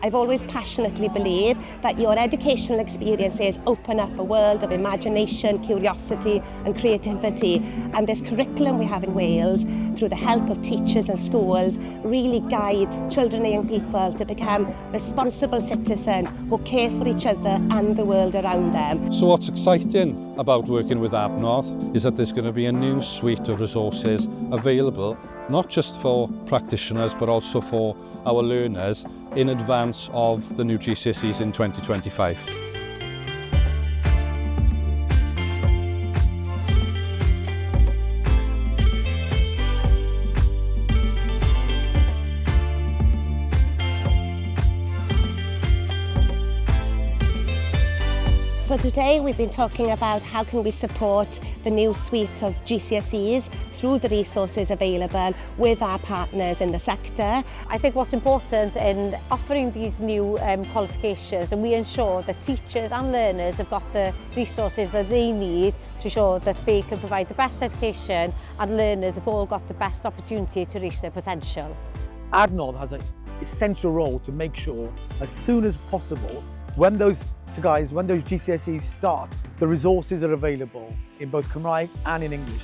I've always passionately believed that your educational experiences open up a world of imagination, curiosity and creativity, and this curriculum we have in Wales, through the help of teachers and schools, really guide children and young people to become responsible citizens who care for each other and the world around them. So what's exciting about working with Adnodd is that there's going to be a new suite of resources available, not just for practitioners but also for our learners in advance of the new GCSEs in 2025. So today we've been talking about how can we support the new suite of GCSEs through the resources available with our partners in the sector. I think what's important in offering these new qualifications, and we ensure that teachers and learners have got the resources that they need to ensure that they can provide the best education and learners have all got the best opportunity to reach their potential. Adnodd has an essential role to make sure as soon as possible when those GCSEs start, the resources are available in both Cymraeg and in English.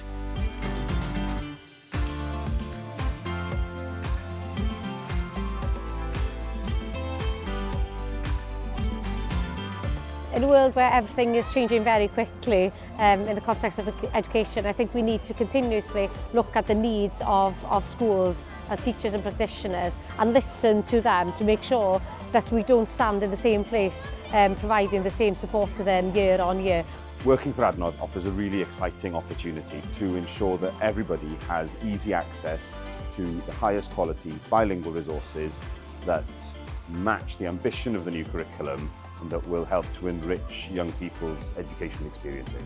In a world where everything is changing very quickly in the context of education, I think we need to continuously look at the needs of schools and teachers and practitioners and listen to them to make sure that we don't stand in the same place providing the same support to them year on year. Working for Adnodd offers a really exciting opportunity to ensure that everybody has easy access to the highest quality bilingual resources that match the ambition of the new curriculum and that will help to enrich young people's educational experiences.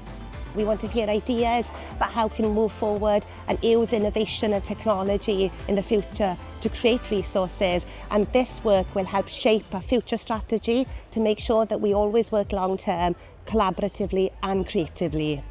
We want to hear ideas about how we can move forward and use innovation and technology in the future to create resources, and this work will help shape our future strategy to make sure that we always work long term, collaboratively and creatively.